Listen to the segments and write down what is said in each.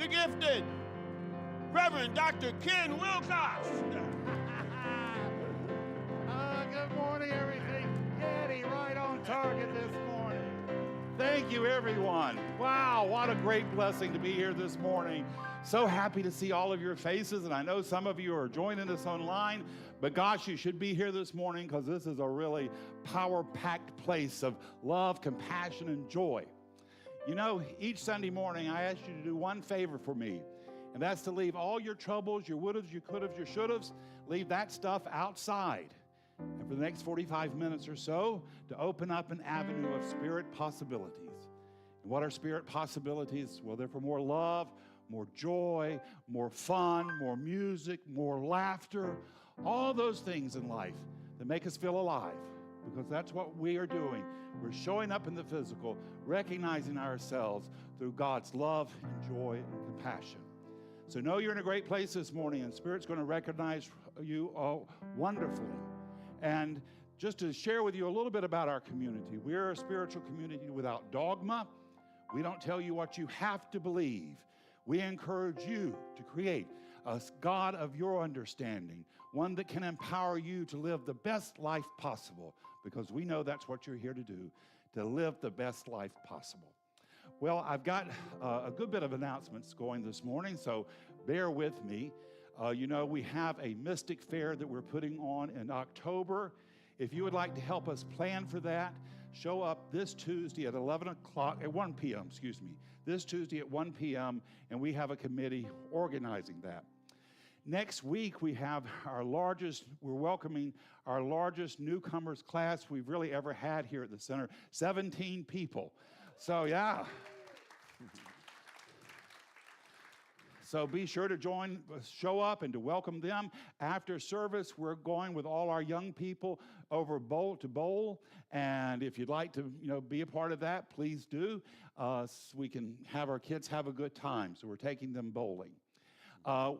the gifted Reverend Dr. Ken Wilcox. Good morning, everything. Eddie, right on target this morning. Thank you, everyone. Wow, what a great blessing to be here this morning. So happy to see all of your faces, and I know some of you are joining us online, but gosh, you should be here this morning because this is a really power-packed place of love, compassion, and joy. You know, each Sunday morning, I ask you to do one favor for me, and that's to leave all your troubles, your would-haves, your could-haves, your should-haves, leave that stuff outside. And for the next 45 minutes or so, to open up an avenue of spirit possibilities. And what are spirit possibilities? Well, they're for more love, more joy, more fun, more music, more laughter, all those things in life that make us feel alive, because that's what we are doing. We're showing up in the physical, recognizing ourselves through God's love and joy and compassion. So know you're in a great place this morning, and Spirit's going to recognize you wonderfully. And just to share with you a little bit about our community, we're a spiritual community without dogma. We don't tell you what you have to believe. We encourage you to create a God of your understanding, one that can empower you to live the best life possible, because we know that's what you're here to do, to live the best life possible. Well, I've got a good bit of announcements going this morning, so bear with me. You know, we have a Mystic Fair that we're putting on in October. If you would like to help us plan for that, show up this Tuesday at 1 p.m., this Tuesday at 1 p.m., and we have a committee organizing that. Next week, we're welcoming our largest newcomers class we've really ever had here at the center, 17 people. So, yeah. So be sure to show up and to welcome them. After service, we're going with all our young people over Bowl to Bowl. And if you'd like to, be a part of that, please do. So we can have our kids have a good time. So we're taking them bowling.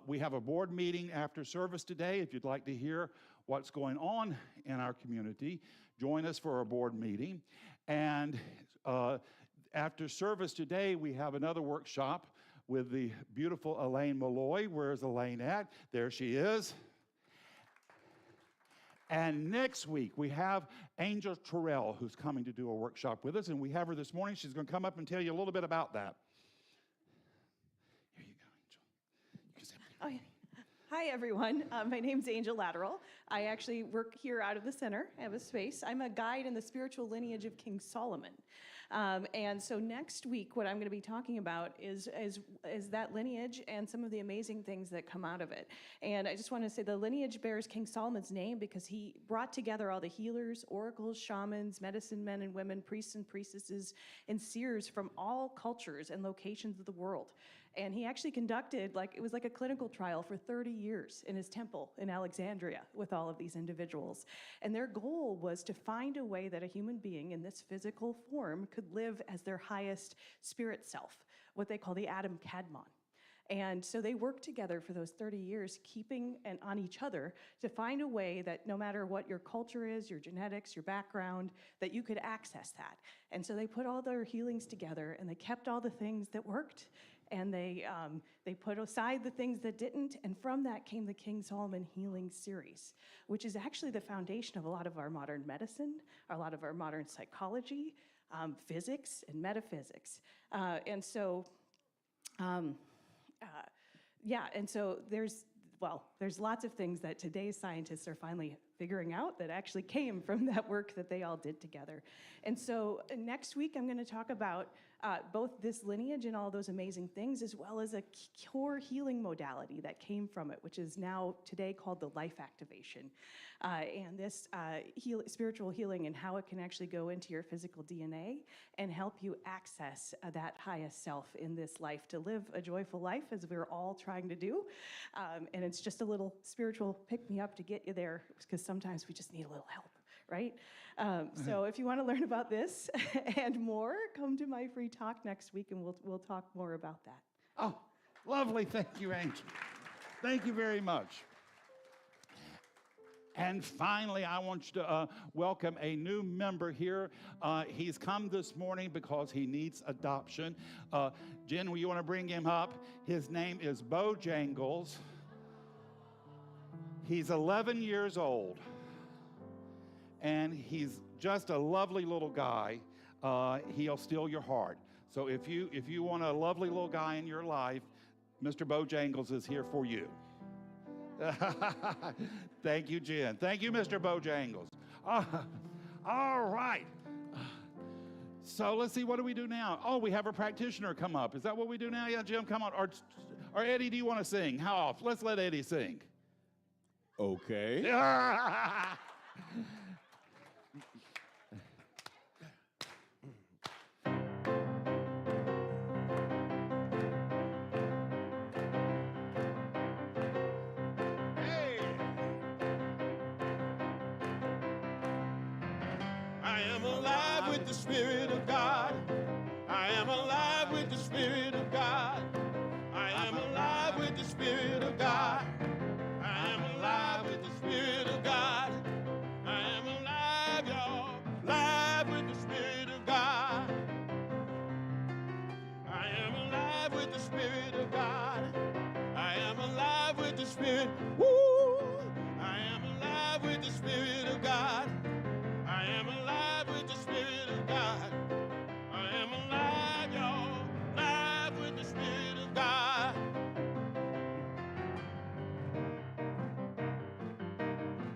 We have a board meeting after service today. If you'd like to hear what's going on in our community, join us for our board meeting. And after service today, we have another workshop with the beautiful Elaine Malloy. Where's Elaine at? There she is. And next week, we have Angel Terrell, who's coming to do a workshop with us, and we have her this morning. She's going to come up and tell you a little bit about that. Here you go, Angel. You can say Oh, yeah. Hi, everyone. My name's Angel Lateral. I actually work here out of the center. I have a space. I'm a guide in the spiritual lineage of King Solomon. And so next week, what I'm going to be talking about is that lineage and some of the amazing things that come out of it. And I just want to say the lineage bears King Solomon's name because he brought together all the healers, oracles, shamans, medicine men and women, priests and priestesses, and seers from all cultures and locations of the world. And he actually conducted, it was like a clinical trial for 30 years in his temple in Alexandria with all of these individuals. And their goal was to find a way that a human being in this physical form could live as their highest spirit self, what they call the Adam Kadmon. And so they worked together for those 30 years, keeping on each other to find a way that no matter what your culture is, your genetics, your background, that you could access that. And so they put all their healings together, and they kept all the things that worked, and they put aside the things that didn't, and from that came the King Solomon Healing Series, which is actually the foundation of a lot of our modern medicine, a lot of our modern psychology, physics, and metaphysics. And so there's lots of things that today's scientists are finally figuring out that actually came from that work that they all did together. And so next week, I'm going to talk about both this lineage and all those amazing things, as well as a core healing modality that came from it, which is now today called the life activation. And this spiritual healing and how it can actually go into your physical DNA and help you access that highest self in this life to live a joyful life, as we're all trying to do. And it's just a little spiritual pick-me-up to get you there, because sometimes we just need a little help. Right? So if you want to learn about this and more, come to my free talk next week, and we'll talk more about that. Oh, lovely. Thank you, Angel. Thank you very much. And finally, I want you to welcome a new member here. He's come this morning because he needs adoption. Jen, you want to bring him up? His name is Bojangles. He's 11 years old, and he's just a lovely little guy. He'll steal your heart. So if you want a lovely little guy in your life, Mr. Bojangles is here for you. Thank you, Jen. Thank you, Mr. Bojangles. All right. So let's see, what do we do now? Oh, we have a practitioner come up. Is that what we do now? Yeah, Jim, come on. Or Eddie, do you want to sing? How off? Let's let Eddie sing. Okay. I am alive with the Spirit of God. I am alive with the Spirit of God. I am alive with the Spirit of God. I am alive with the Spirit of God. I am alive, y'all. Alive with the Spirit of God. I am alive with the Spirit of God. I am alive with the Spirit. Woo! I am alive with the Spirit of God. I am alive with the Spirit of God. I am alive, y'all. Alive with the Spirit of God. I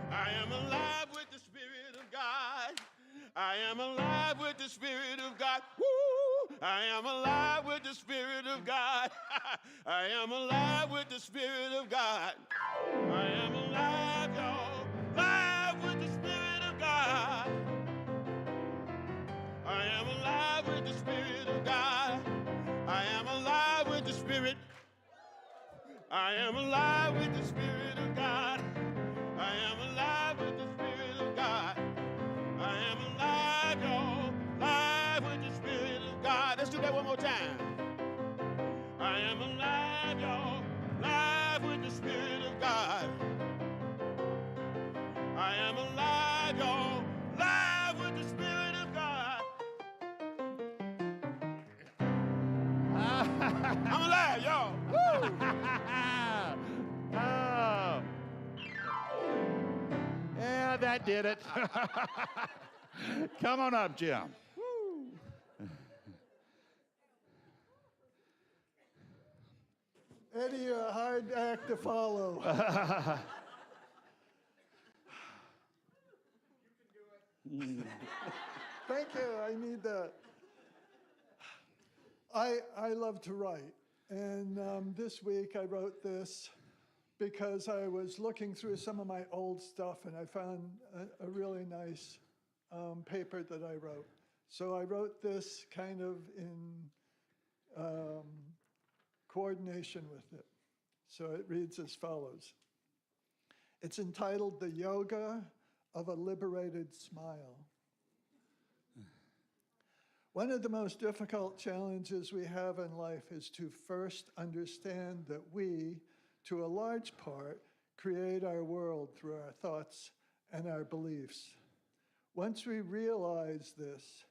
am alive with the Spirit of God. I am alive with the Spirit of God. Woo! I am alive with the Spirit of God. I am alive with the Spirit of God. I am alive, y'all. Alive with the Spirit of God. I am alive with the Spirit of God. I am alive with the Spirit. I am alive with the Spirit of God. I am alive with the Spirit of God. I am alive, y'all. Alive with the Spirit of God. Let's do that one more time. I am alive, y'all. Alive with the Spirit of God. I am alive, y'all. Alive with the Spirit of God. I'm alive, y'all. Woo! Oh. Yeah, that did it. Come on up, Jim. Eddie, you're a hard act to follow. Thank you. I need that. I love to write. And this week I wrote this because I was looking through some of my old stuff and I found a really nice paper that I wrote. So I wrote this kind of in coordination with it. So it reads as follows. It's entitled The Yoga of a Liberated Smile. One of the most difficult challenges we have in life is to first understand that we, to a large part, create our world through our thoughts and our beliefs. Once we realize this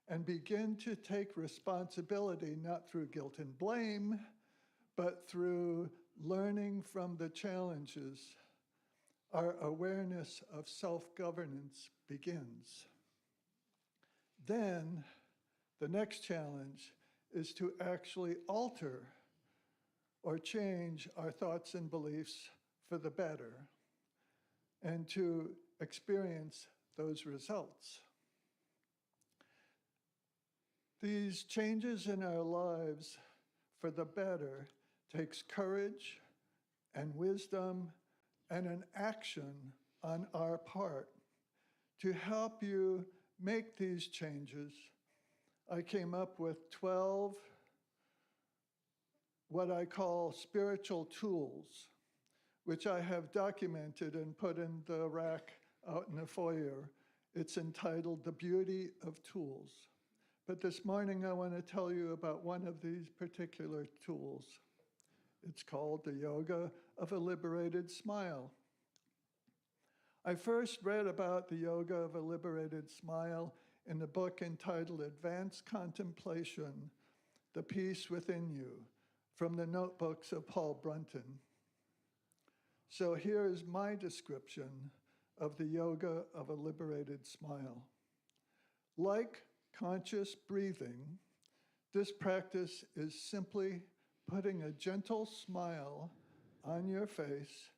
and begin to take responsibility, not through guilt and blame, but through learning from the challenges, our awareness of self-governance begins. Then, the next challenge is to actually alter or change our thoughts and beliefs for the better and to experience those results. These changes in our lives for the better takes courage and wisdom and an action on our part. To help you make these changes, I came up with 12 what I call spiritual tools, which I have documented and put in the rack out in the foyer. It's entitled The Beauty of Tools. But this morning I want to tell you about one of these particular tools. It's called the Yoga of a Liberated Smile. I first read about the Yoga of a Liberated Smile in the book entitled Advanced Contemplation, The Peace Within You, from the notebooks of Paul Brunton. So here's my description of the Yoga of a Liberated Smile. Like conscious breathing, this practice is simply putting a gentle smile on your face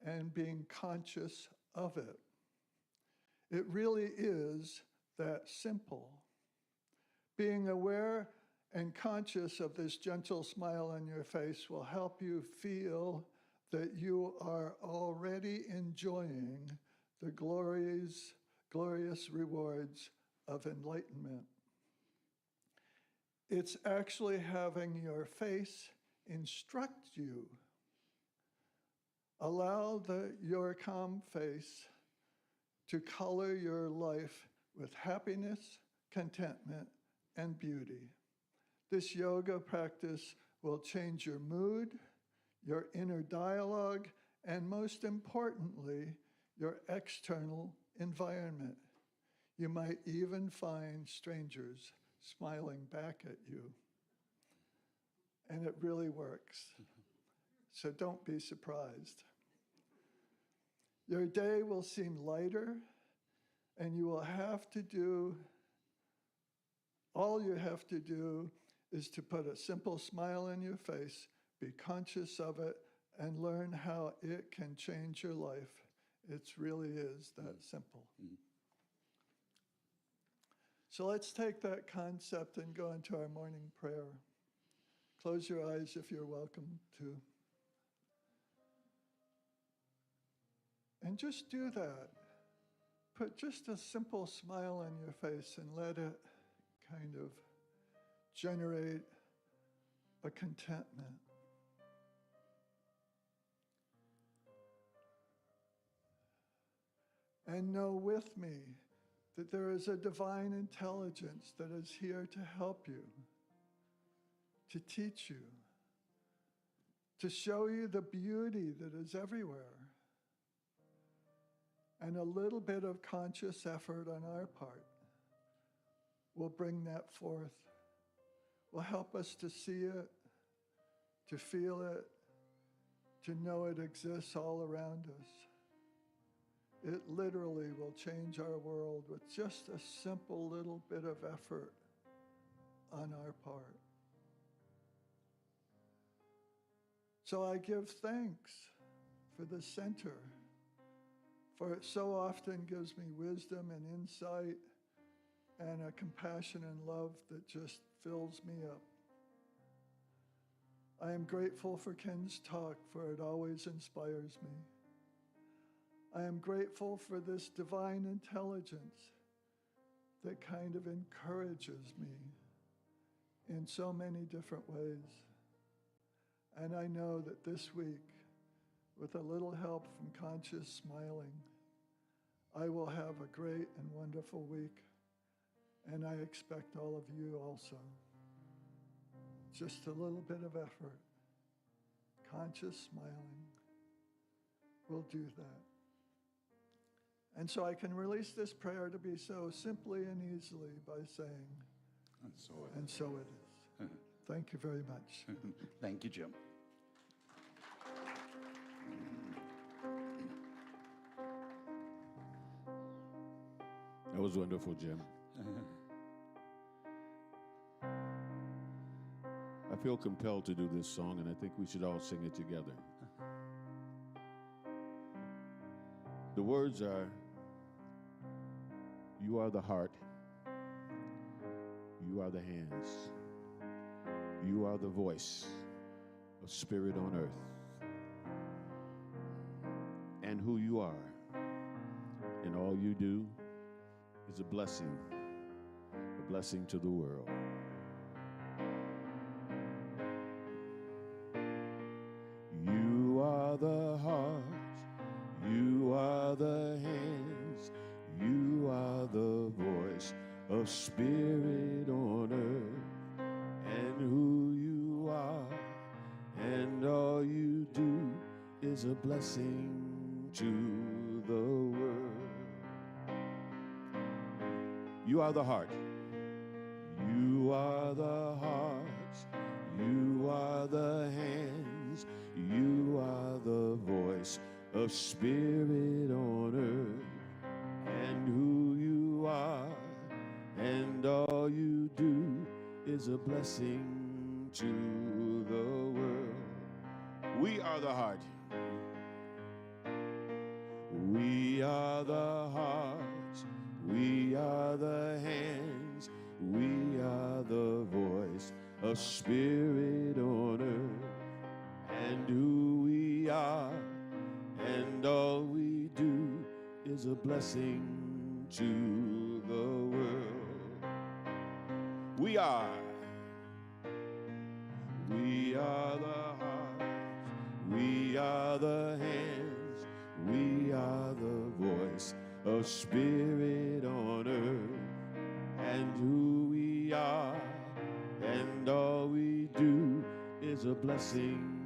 and being conscious of it. It really is that simple. Being aware and conscious of this gentle smile on your face will help you feel that you are already enjoying the glorious rewards of enlightenment. It's actually having your face instruct you. Allow your calm face to color your life with happiness, contentment, and beauty. This yoga practice will change your mood, your inner dialogue, and most importantly, your external environment. You might even find strangers smiling back at you. And it really works. So don't be surprised. Your day will seem lighter, and all you have to do is to put a simple smile on your face, be conscious of it, and learn how it can change your life. It really is that simple. So let's take that concept and go into our morning prayer. Close your eyes if you're welcome to. And just do that. Put just a simple smile on your face and let it kind of generate a contentment. And know with me that there is a divine intelligence that is here to help you, to teach you, to show you the beauty that is everywhere. And a little bit of conscious effort on our part will bring that forth, will help us to see it, to feel it, to know it exists all around us. It literally will change our world with just a simple little bit of effort on our part. So I give thanks for the center, for it so often gives me wisdom and insight and a compassion and love that just fills me up. I am grateful for Ken's talk, for it always inspires me. I am grateful for this divine intelligence that kind of encourages me in so many different ways. And I know that this week, with a little help from conscious smiling, I will have a great and wonderful week. And I expect all of you also. Just a little bit of effort, conscious smiling will do that. And so I can release this prayer to be so simply and easily by saying, and so it is. Thank you very much. Thank you, Jim. That was wonderful, Jim. I feel compelled to do this song, and I think we should all sing it together. The words are, you are the heart, you are the hands, you are the voice of spirit on earth, and who you are, and all you do is a blessing to the world. You are the heart, of spirit on earth, and who you are, and all you do is a blessing to the world. You are the heart. You are the heart. You are the hands. You are the voice of spirit on earth, and who you are, and all you do is a blessing to the world. We are the heart. We are the heart. We are the hands. We are the voice of spirit on earth, and who we are, and all we do is a blessing to the world. We are the heart. We are the hands. We are the voice of spirit on earth, and who we are, and all we do is a blessing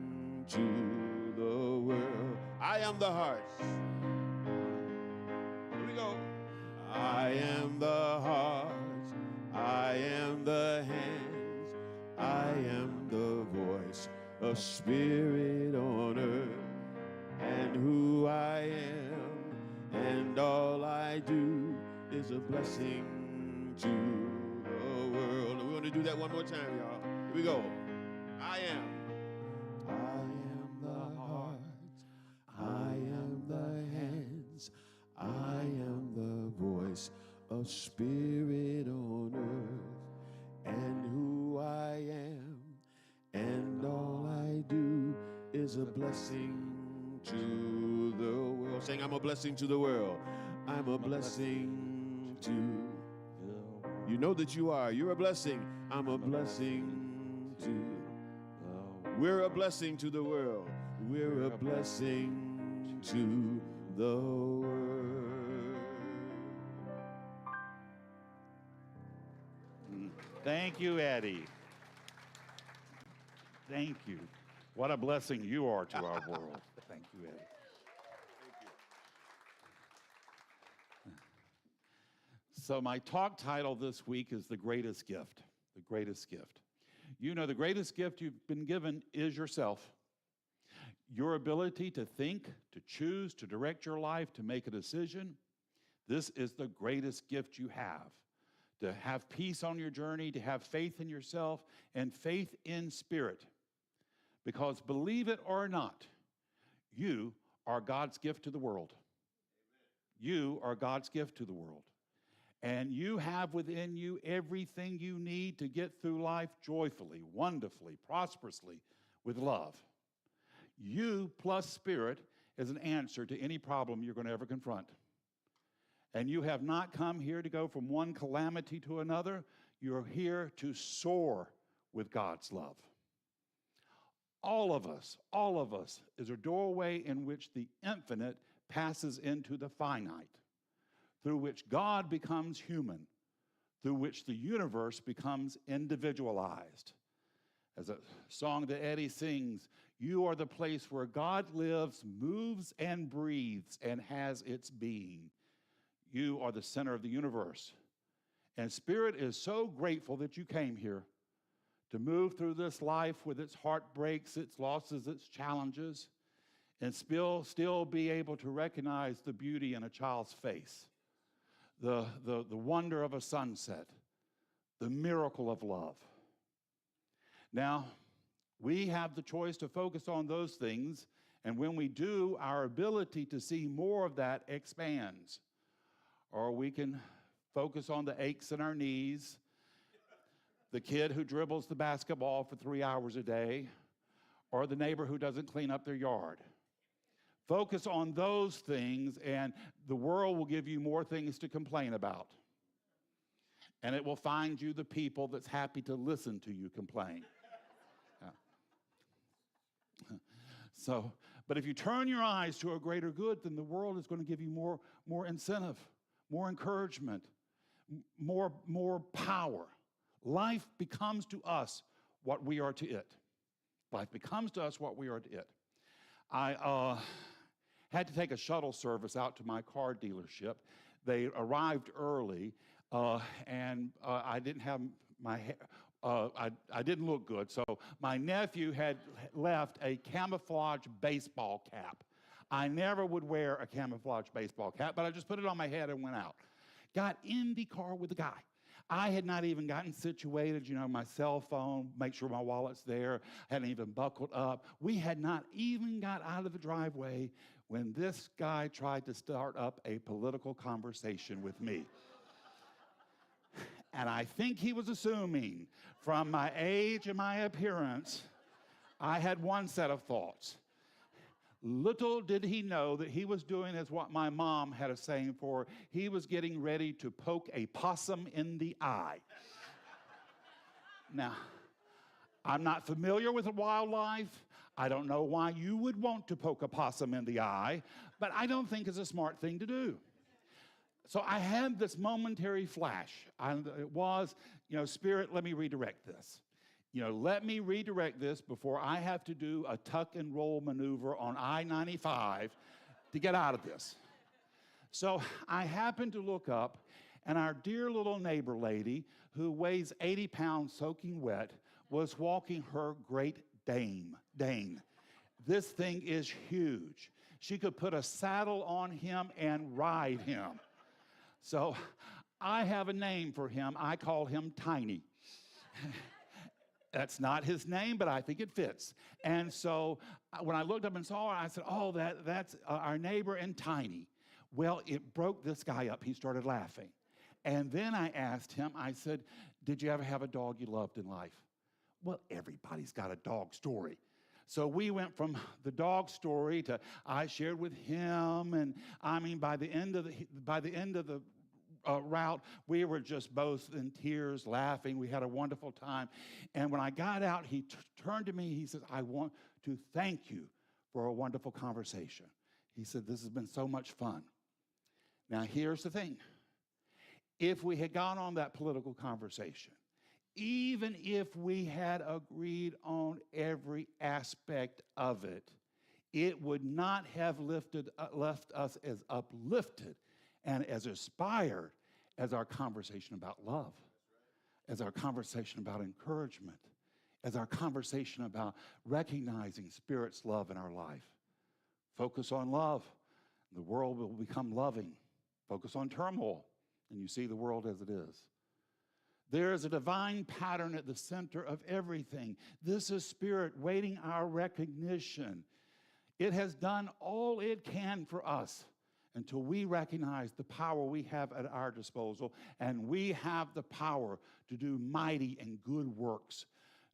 to the world. I am the heart. Here we go. I am the heart. I am the hands. I am the voice of spirit on earth, and who I am, and all I do is a blessing to the world. We're going to do that one more time, y'all. Here we go. I am the heart. I am the hands. I am the voice of spirit on earth, and who I am, and all I do is a blessing to the world. Saying, I'm a blessing to the world. I'm a blessing to the world. You know that you are. You're a blessing. I'm a blessing to the world. We're a blessing to the world. We're a blessing to the world. Thank you, Eddie. Thank you. What a blessing you are to our world. Thank you, Eddie. So my talk title this week is The Greatest Gift. The Greatest Gift. You know, the greatest gift you've been given is yourself. Your ability to think, to choose, to direct your life, to make a decision. This is the greatest gift you have. To have peace on your journey, to have faith in yourself, and faith in spirit. Because believe it or not, you are God's gift to the world. You are God's gift to the world. And you have within you everything you need to get through life joyfully, wonderfully, prosperously, with love. You plus spirit is an answer to any problem you're going to ever confront. And you have not come here to go from one calamity to another. You're here to soar with God's love. All of us is a doorway in which the infinite passes into the finite, through which God becomes human, through which the universe becomes individualized. As a song that Eddie sings, you are the place where God lives, moves, and breathes, and has its being. You are the center of the universe. And Spirit is so grateful that you came here to move through this life with its heartbreaks, its losses, its challenges, and still be able to recognize the beauty in a child's face, the wonder of a sunset, the miracle of love. Now, we have the choice to focus on those things, and when we do, our ability to see more of that expands. Or we can focus on the aches in our knees, the kid who dribbles the basketball for 3 hours a day, or the neighbor who doesn't clean up their yard. Focus on those things, and the world will give you more things to complain about. And it will find you the people that's happy to listen to you complain. Yeah. But if you turn your eyes to a greater good, then the world is going to give you more incentive, more encouragement, more power. Life becomes to us what we are to it. Life becomes to us what we are to it. I had to take a shuttle service out to my car dealership. They arrived early, and I didn't have my hair. I didn't look good, so my nephew had left a camouflage baseball cap. I never would wear a camouflage baseball cap, but I just put it on my head and went out. Got in the car with the guy. I had not even gotten situated, my cell phone, make sure my wallet's there, hadn't even buckled up. We had not even got out of the driveway when this guy tried to start up a political conversation with me. And I think he was assuming from my age and my appearance, I had one set of thoughts. Little did he know that he was doing as what my mom had a saying for. He was getting ready to poke a possum in the eye. Now, I'm not familiar with wildlife. I don't know why you would want to poke a possum in the eye, but I don't think it's a smart thing to do. So I had this momentary flash. It was, Spirit, let me redirect this. Let me redirect this before I have to do a tuck and roll maneuver on I-95 to get out of this. So I happened to look up, and our dear little neighbor lady, who weighs 80 pounds soaking wet, was walking her Great Dane. This thing is huge. She could put a saddle on him and ride him. So I have a name for him. I call him Tiny. That's not his name, but I think it fits. And so when I looked up and saw her, I said, oh, that's our neighbor and Tiny. Well, it broke this guy up. He started laughing. And then I asked him, I said, did you ever have a dog you loved in life? Well, everybody's got a dog story. So we went from the dog story to I shared with him, and by the end of the route, we were just both in tears, laughing. We had a wonderful time. And when I got out, he turned to me. He says, I want to thank you for a wonderful conversation. He said, this has been so much fun. Now, here's the thing. If we had gone on that political conversation, even if we had agreed on every aspect of it, it would not have left us as uplifted and as inspired as our conversation about love, as our conversation about encouragement, as our conversation about recognizing Spirit's love in our life. Focus on love, the world will become loving. Focus on turmoil, and you see the world as it is. There is a divine pattern at the center of everything. This is Spirit waiting our recognition. It has done all it can for us until we recognize the power we have at our disposal, and we have the power to do mighty and good works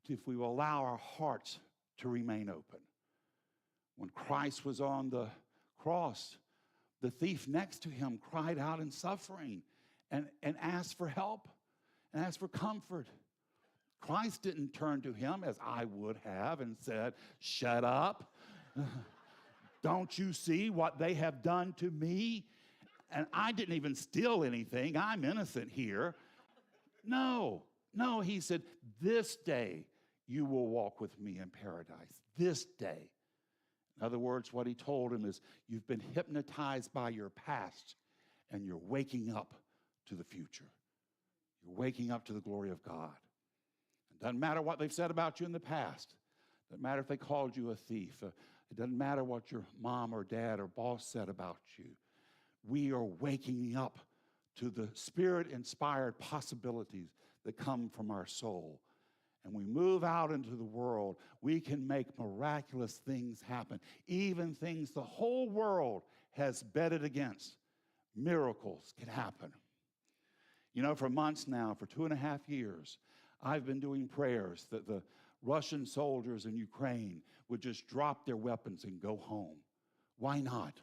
if we will allow our hearts to remain open. When Christ was on the cross, the thief next to him cried out in suffering and asked for help and asked for comfort. Christ didn't turn to him as I would have and said, shut up. Don't you see what they have done to me? And I didn't even steal anything. I'm innocent here. No, he said, this day you will walk with me in paradise. This day. In other words, what he told him is, you've been hypnotized by your past, and you're waking up to the future. You're waking up to the glory of God. It doesn't matter what they've said about you in the past. It doesn't matter if they called you a thief. It doesn't matter what your mom or dad or boss said about you. We are waking up to the Spirit-inspired possibilities that come from our soul. And we move out into the world, we can make miraculous things happen, even things the whole world has betted against. Miracles can happen. For months now, for 2.5 years, I've been doing prayers that the Russian soldiers in Ukraine would just drop their weapons and go home. Why not?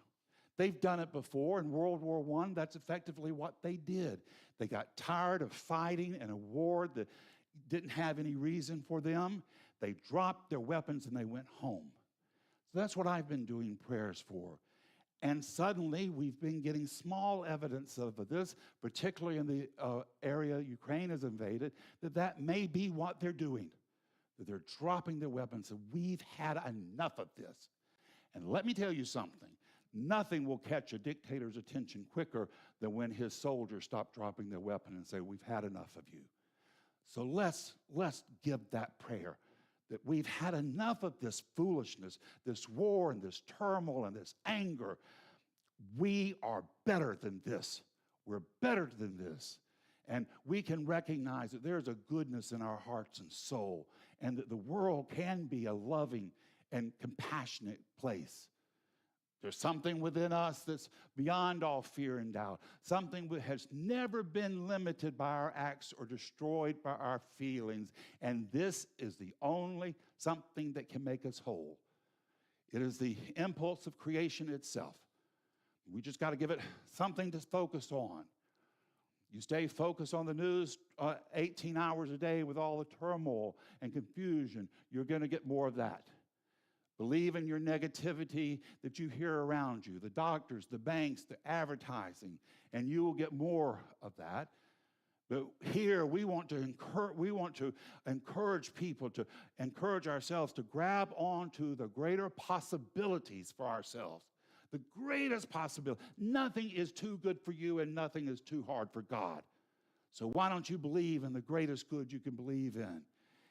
They've done it before in World War I. That's effectively what they did. They got tired of fighting in a war that didn't have any reason for them. They dropped their weapons and they went home. So that's what I've been doing prayers for. And suddenly, we've been getting small evidence of this, particularly in the area Ukraine has invaded, that may be what they're doing, that they're dropping their weapons. And we've had enough of this. And let me tell you something. Nothing will catch a dictator's attention quicker than when his soldiers stop dropping their weapon and say, we've had enough of you. So let's give that prayer, that we've had enough of this foolishness, this war and this turmoil and this anger. We are better than this. We're better than this. And we can recognize that there's a goodness in our hearts and soul, and that the world can be a loving and compassionate place. There's something within us that's beyond all fear and doubt, something that has never been limited by our acts or destroyed by our feelings, and this is the only something that can make us whole. It is the impulse of creation itself. We just got to give it something to focus on. You stay focused on the news 18 hours a day with all the turmoil and confusion, you're going to get more of that. Believe in your negativity that you hear around you, the doctors, the banks, the advertising, and you will get more of that. But here we want to encourage people, to encourage ourselves to grab onto the greater possibilities for ourselves. The greatest possibility. Nothing is too good for you and nothing is too hard for God. So why don't you believe in the greatest good you can believe in?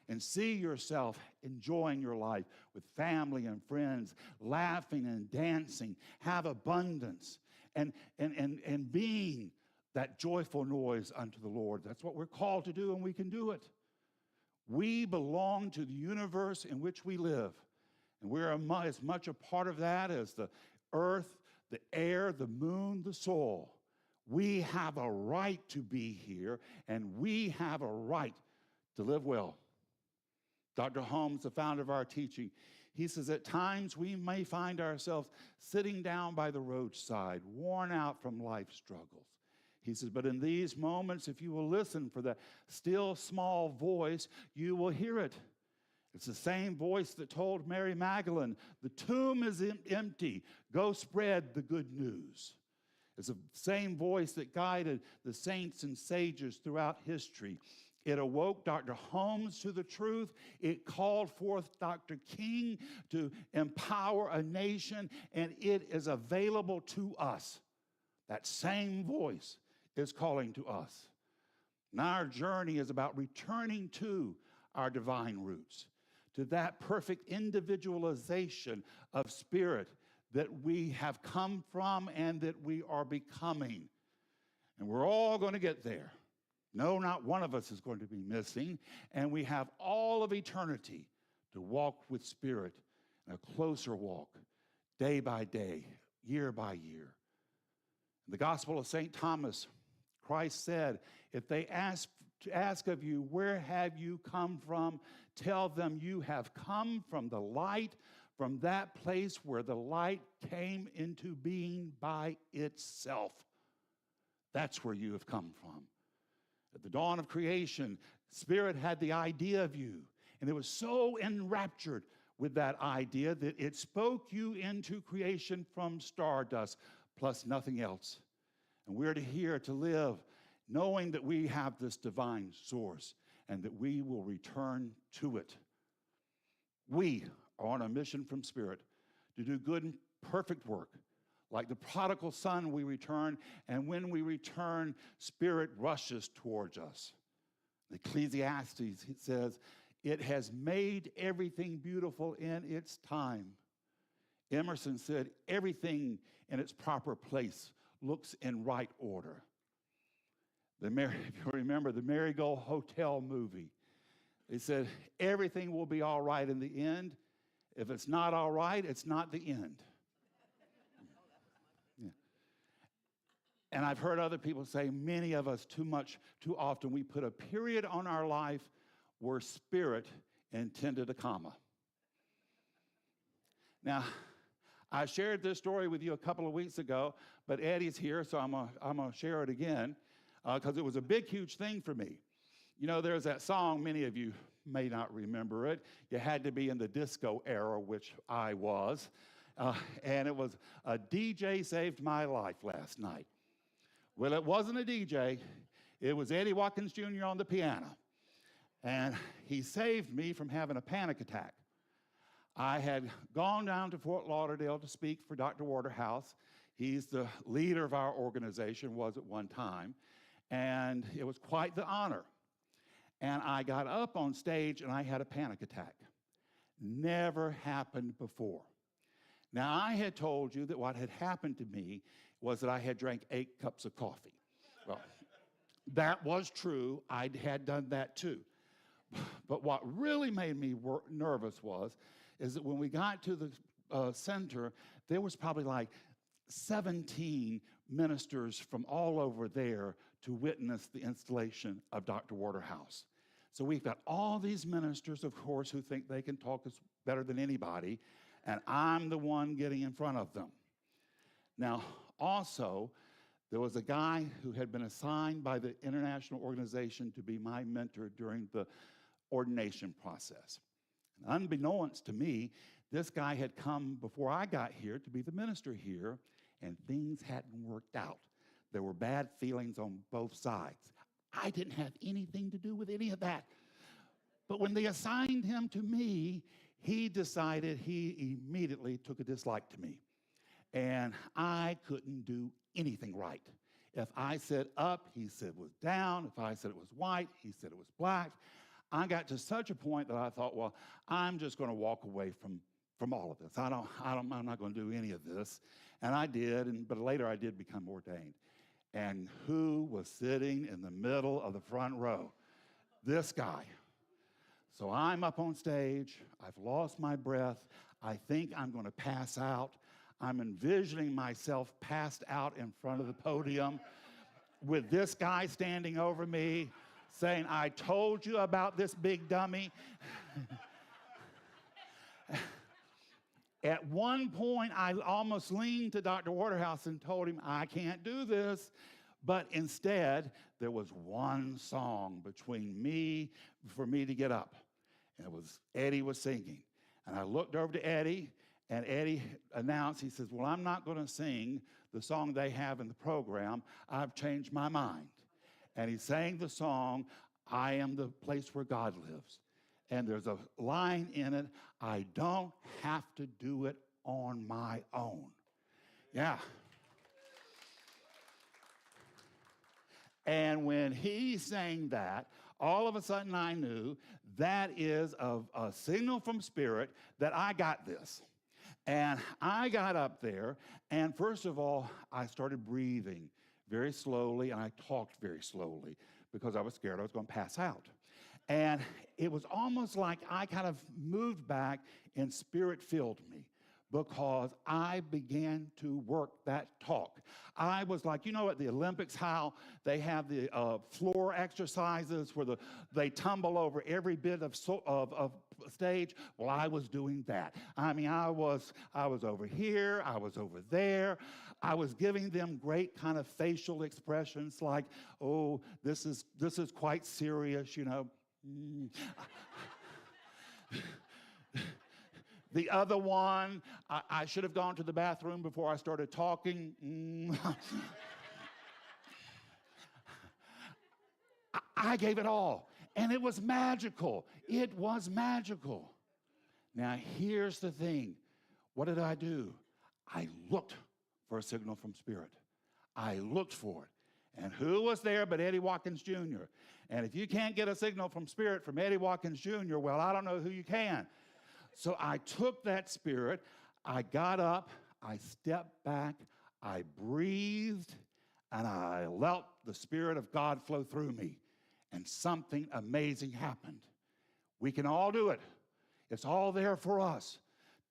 And see yourself enjoying your life with family and friends, laughing and dancing, have abundance, and being that joyful noise unto the Lord. That's what we're called to do, and we can do it. We belong to the universe in which we live, and we're as much a part of that as the earth, the air, the moon, the soil. We have a right to be here, and we have a right to live well. Dr. Holmes, the founder of our teaching, he says, at times we may find ourselves sitting down by the roadside, worn out from life's struggles. He says, but in these moments, if you will listen for the still small voice, you will hear it. It's the same voice that told Mary Magdalene, the tomb is empty, go spread the good news. It's the same voice that guided the saints and sages throughout history. It awoke Dr. Holmes to the truth. It called forth Dr. King to empower a nation, and it is available to us. That same voice is calling to us. And our journey is about returning to our divine roots, to that perfect individualization of spirit that we have come from and that we are becoming. And we're all going to get there. No, not one of us is going to be missing. And we have all of eternity to walk with Spirit in a closer walk, day by day, year by year. In the Gospel of St. Thomas, Christ said, if they ask of you, where have you come from? Tell them you have come from the light, from that place where the light came into being by itself. That's where you have come from. At the dawn of creation, Spirit had the idea of you, and it was so enraptured with that idea that it spoke you into creation from stardust, plus nothing else. And we're here to live knowing that we have this divine source and that we will return to it. We are on a mission from Spirit to do good and perfect work. Like the prodigal son, we return, and when we return, Spirit rushes towards us. Ecclesiastes, it says, it has made everything beautiful in its time. Emerson said, everything in its proper place looks in right order. If you remember the Marigold Hotel movie, they said, everything will be all right in the end. If it's not all right, it's not the end. And I've heard other people say, many of us too often, we put a period on our life where Spirit intended a comma. Now, I shared this story with you a couple of weeks ago, but Eddie's here, so I'm going to share it again, because it was a big, huge thing for me. You know, there's that song, many of you may not remember it. You had to be in the disco era, which I was. and it was a DJ saved my life last night. Well, it wasn't a DJ. It was Eddie Watkins Jr. on the piano. And he saved me from having a panic attack. I had gone down to Fort Lauderdale to speak for Dr. Waterhouse. He's the leader of our organization, was at one time, and it was quite the honor. And I got up on stage and I had a panic attack. Never happened before. Now, I had told you that what had happened to me was that I had drank 8 cups of coffee. Well, that was true. I had done that too. But what really made me nervous is that when we got to the center, there was probably like 17 ministers from all over there to witness the installation of Dr. Waterhouse. So we've got all these ministers, of course, who think they can talk us better than anybody, and I'm the one getting in front of them. Now, also, there was a guy who had been assigned by the international organization to be my mentor during the ordination process. And unbeknownst to me, this guy had come before I got here to be the minister here, and things hadn't worked out. There were bad feelings on both sides. I didn't have anything to do with any of that. But when they assigned him to me, he decided he immediately took a dislike to me. And I couldn't do anything right. If I said up, he said it was down. If I said it was white, he said it was black. I got to such a point that I thought, well, I'm just going to walk away from all of this. I'm not going to do any of this. And I did, but later I did become ordained. And who was sitting in the middle of the front row? This guy. So I'm up on stage. I've lost my breath. I think I'm going to pass out. I'm envisioning myself passed out in front of the podium with this guy standing over me saying, I told you about this big dummy. At one point, I almost leaned to Dr. Waterhouse and told him, I can't do this. But instead, there was one song between me, for me to get up. And it was, Eddie was singing. And I looked over to Eddie, and Eddie announced, he says, well, I'm not going to sing the song they have in the program. I've changed my mind. And he sang the song, I Am the Place Where God Lives. And there's a line in it, I don't have to do it on my own. Yeah. And when he sang that, all of a sudden I knew that is a signal from Spirit that I got this. And I got up there, and first of all, I started breathing very slowly, and I talked very slowly because I was scared I was going to pass out. And it was almost like I kind of moved back and Spirit filled me because I began to work that talk. I was like, you know, at the Olympics, how they have the floor exercises where they tumble over every bit of stage? Well, I was doing that. I mean, I was over here, I was over there. I was giving them great kind of facial expressions like, oh, this is quite serious, you know. The other one, I should have gone to the bathroom before I started talking. I gave it all, and it was magical. It was magical. Now, here's the thing. What did I do? I looked for a signal from Spirit. I looked for it. And who was there but Eddie Watkins Jr.? And if you can't get a signal from Spirit from Eddie Watkins Jr., well, I don't know who you can. So I took that Spirit, I got up, I stepped back, I breathed, and I let the Spirit of God flow through me. And something amazing happened. We can all do it. It's all there for us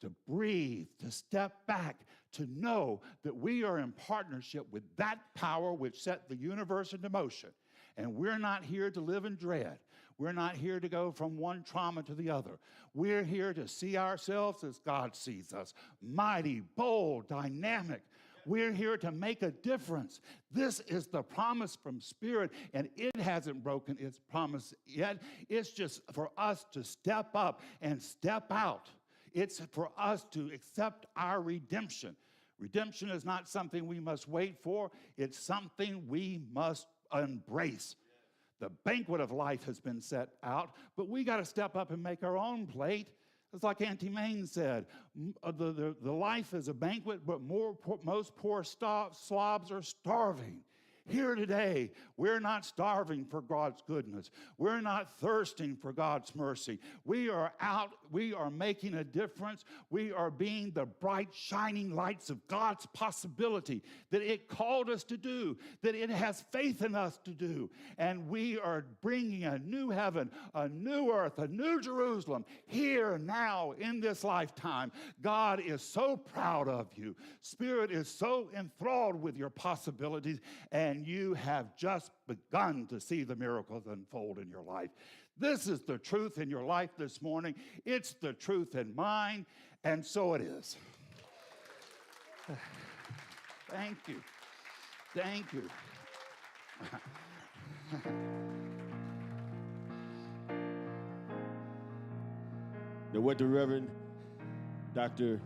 to breathe, to step back, to know that we are in partnership with that power which set the universe into motion. And we're not here to live in dread. We're not here to go from one trauma to the other. We're here to see ourselves as God sees us. Mighty, bold, dynamic. We're here to make a difference. This is the promise from Spirit, and it hasn't broken its promise yet. It's just for us to step up and step out. It's for us to accept our redemption. Redemption is not something we must wait for. It's something we must embrace. The banquet of life has been set out, but we got to step up and make our own plate. It's like Auntie Maine said, the life is a banquet, but most poor slobs are starving. Here today, we're not starving for God's goodness. We're not thirsting for God's mercy. We are out, we are making a difference. We are being the bright, shining lights of God's possibility that it called us to do, that it has faith in us to do. And we are bringing a new heaven, a new earth, a new Jerusalem here now in this lifetime. God is so proud of you. Spirit is so enthralled with your possibilities, and you have just begun to see the miracles unfold in your life. This is the truth in your life this morning. It's the truth in mine, and so it is. Thank you. Thank you. Now, what the Reverend Dr.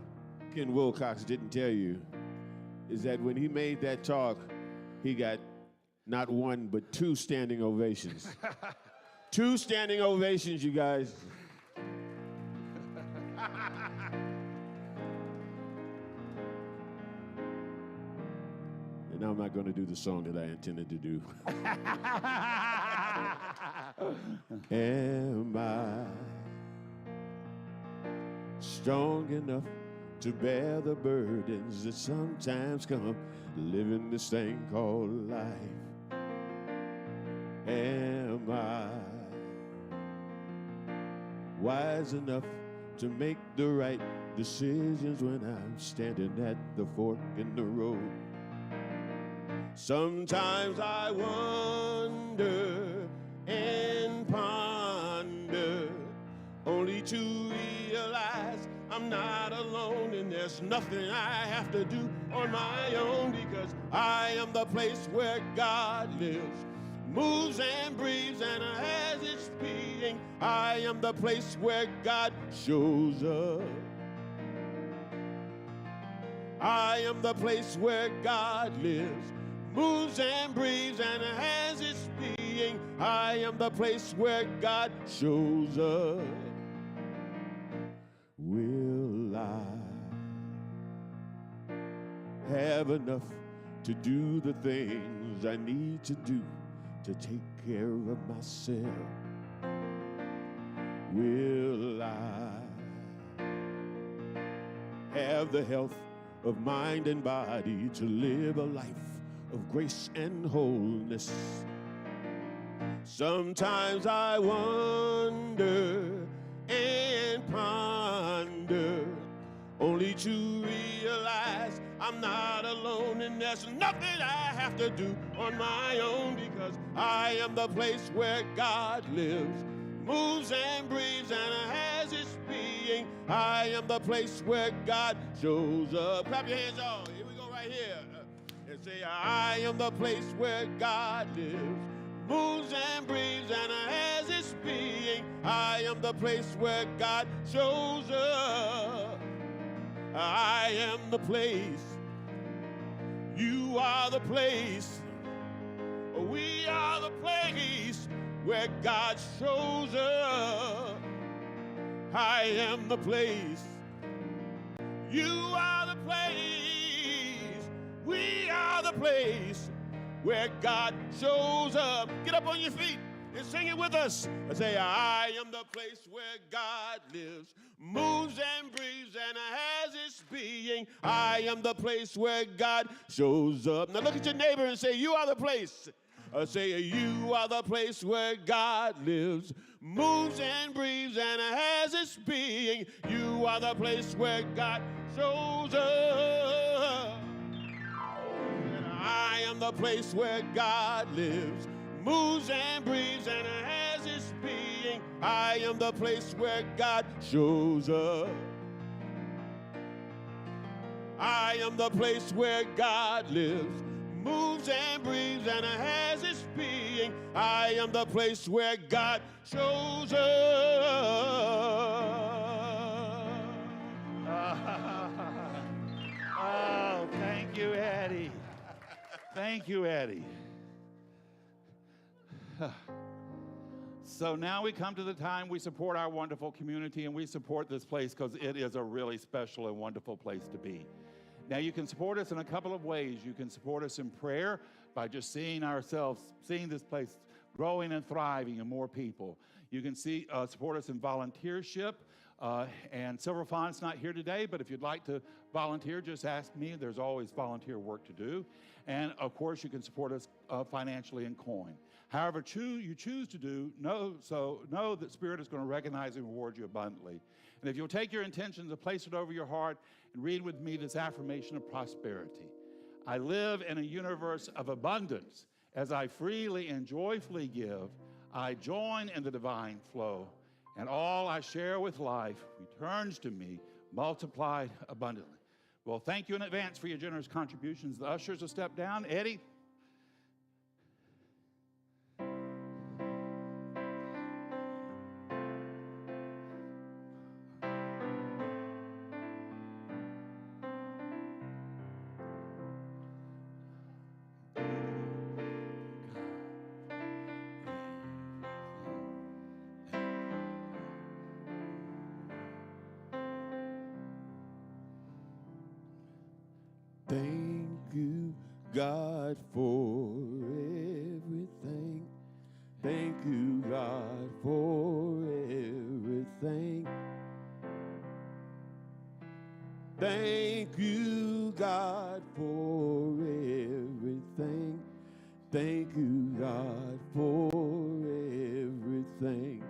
Ken Wilcox didn't tell you is that when he made that talk, he got not one, but 2 standing ovations. 2 standing ovations, you guys. And now I'm not going to do the song that I intended to do. Am I strong enough to bear the burdens that sometimes come living this thing called life? Am I wise enough to make the right decisions when I'm standing at the fork in the road? Sometimes I wonder and ponder, only to realize I'm not alone, and there's nothing I have to do on my own, because I am the place where God lives, moves and breathes and has its being. I am the place where God shows up. I am the place where God lives, moves and breathes and has its being. I am the place where God shows up. Will I have enough to do the things I need to do to take care of myself? Will I have the health of mind and body to live a life of grace and wholeness? Sometimes I wonder and ponder, only to realize I'm not alone, and there's nothing I have to do on my own, because I am the place where God lives, moves and breathes and has its being. I am the place where God shows up. Clap your hands, y'all. Here we go right here. And say, I am the place where God lives, moves and breathes and has its being. I am the place where God shows up. I am the place. You are the place. We are the place where God shows up. I am the place. You are the place. We are the place where God shows up. Get up on your feet and sing it with us. I say, I am the place where God lives, moves and breathes and has its being. I am the place where God shows up. Now look at your neighbor and say, you are the place. Say, you are the place where God lives, moves and breathes and has its being. You are the place where God shows up. I am the place where God lives, moves and breathes and has its being. I am the place where God shows up. I am the place where God lives, moves and breathes and has its being. I am the place where God shows up. Thank you, Eddie. So now we come to the time we support our wonderful community, and we support this place because it is a really special and wonderful place to be. Now you can support us in a couple of ways. You can support us in prayer by just seeing this place growing and thriving and more people. You can support us in volunteership. And Silver Fawn's not here today, but if you'd like to volunteer, just ask me. There's always volunteer work to do. And of course, you can support us financially in coin. However you choose to do, know that Spirit is going to recognize and reward you abundantly. And if you'll take your intentions and place it over your heart and read with me this affirmation of prosperity. I live in a universe of abundance. As I freely and joyfully give, I join in the divine flow, and all I share with life returns to me multiplied abundantly. Well, thank you in advance for your generous contributions. The ushers will step down. Eddie. Thank you, God, for everything. Thank you, God, for everything. Thank you, God, for everything. Thank you, God, for everything.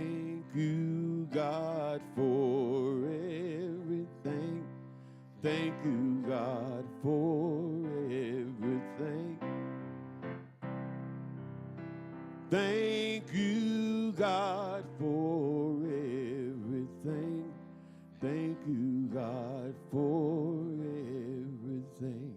Thank you, God, for everything. Thank you, God, for everything. Thank you, God, for everything. Thank you, God, for everything.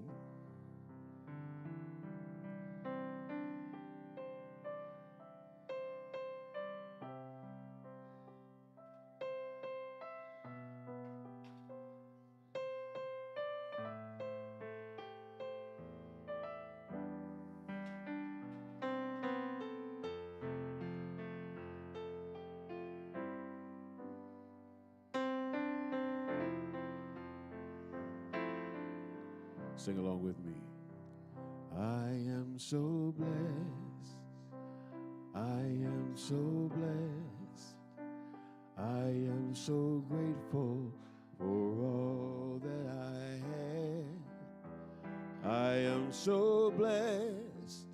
Sing along with me. I am so blessed. I am so blessed. I am so grateful for all that I have. I am so blessed.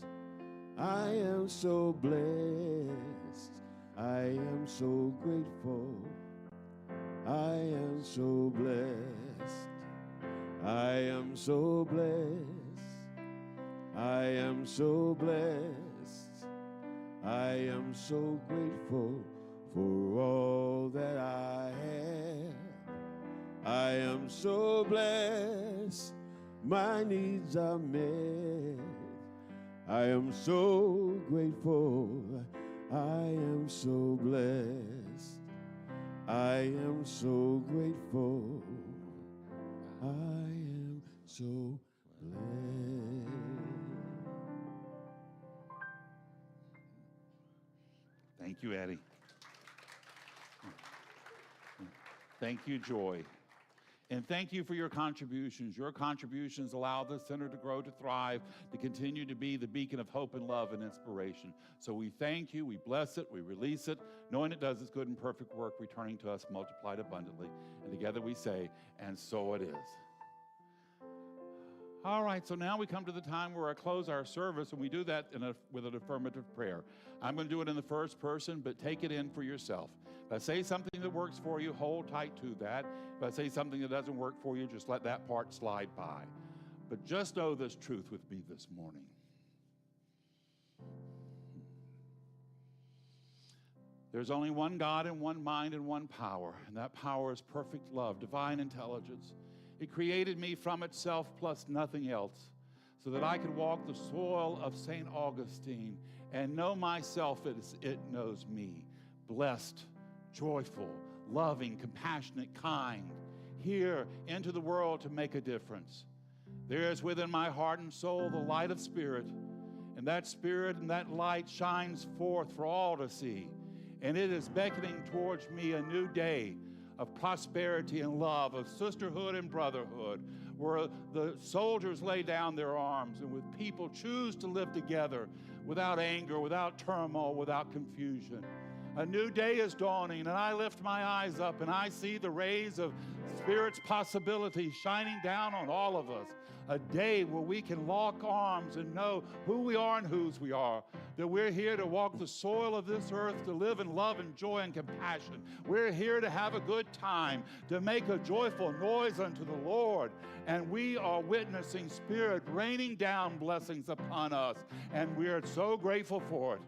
I am so blessed. I am so grateful. I am so blessed. I am so blessed. I am so blessed. I am so grateful for all that I have. I am so blessed. My needs are met. I am so grateful. I am so blessed. I am so grateful. I am so blessed. Thank you, Eddie. Thank you, Joy. And thank you for your contributions. Your contributions allow this center to grow, to thrive, to continue to be the beacon of hope and love and inspiration. So we thank you, we bless it, we release it, knowing it does its good and perfect work, returning to us multiplied abundantly. And together we say, and so it is. All right, so now we come to the time where I close our service, and we do that with an affirmative prayer. I'm going to do it in the first person, but take it in for yourself. If I say something that works for you, hold tight to that. If I say something that doesn't work for you, just let that part slide by. But just know this truth with me this morning. There's only one God and one mind and one power, and that power is perfect love, divine intelligence. It created me from itself plus nothing else, so that I could walk the soil of St. Augustine and know myself as it knows me. Blessed, joyful, loving, compassionate, kind, here into the world to make a difference. There is within my heart and soul the light of spirit, and that light shines forth for all to see. And it is beckoning towards me a new day of prosperity and love, of sisterhood and brotherhood, where the soldiers lay down their arms and with people choose to live together without anger, without turmoil, without confusion. A new day is dawning, and I lift my eyes up and I see the rays of Spirit's possibility shining down on all of us. A day where we can lock arms and know who we are and whose we are. That we're here to walk the soil of this earth, to live in love and joy and compassion. We're here to have a good time, to make a joyful noise unto the Lord. And we are witnessing Spirit raining down blessings upon us. And we are so grateful for it.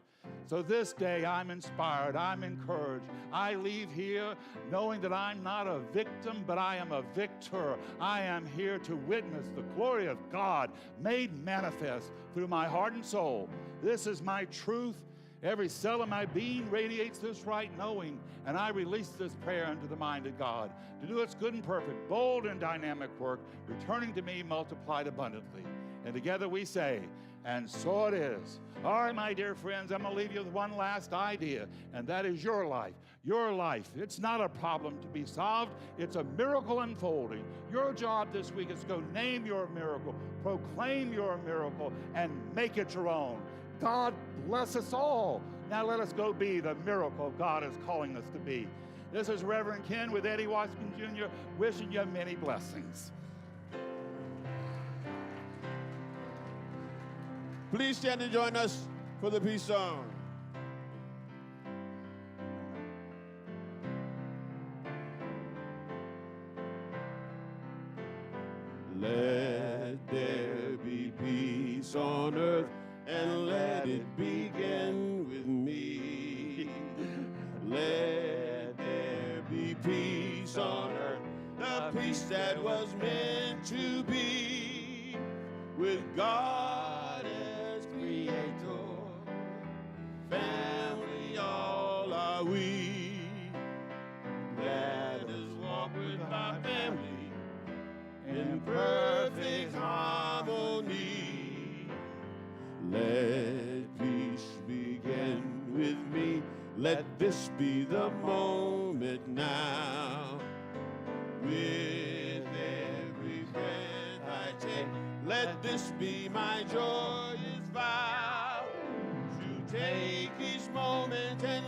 So this day I'm inspired, I'm encouraged. I leave here knowing that I'm not a victim, but I am a victor. I am here to witness the glory of God made manifest through my heart and soul. This is my truth. Every cell of my being radiates this right knowing, and I release this prayer into the mind of God to do its good and perfect, bold and dynamic work, returning to me multiplied abundantly. And together we say, and so it is. All right, my dear friends, I'm going to leave you with one last idea, and that is your life. Your life, it's not a problem to be solved. It's a miracle unfolding. Your job this week is to go name your miracle, proclaim your miracle, and make it your own. God bless us all. Now let us go be the miracle God is calling us to be. This is Reverend Ken with Eddie Washington Jr. wishing you many blessings. Please stand and join us for the peace song. Let there be peace on earth, and let it begin with me. Let there be peace on earth, the peace that was meant to be with God as creator. Family, all are we. Let us walk with our family in perfect harmony. Let peace begin with me. Let this be the moment now. With every breath I take, let this be my joyous vow, to take each moment and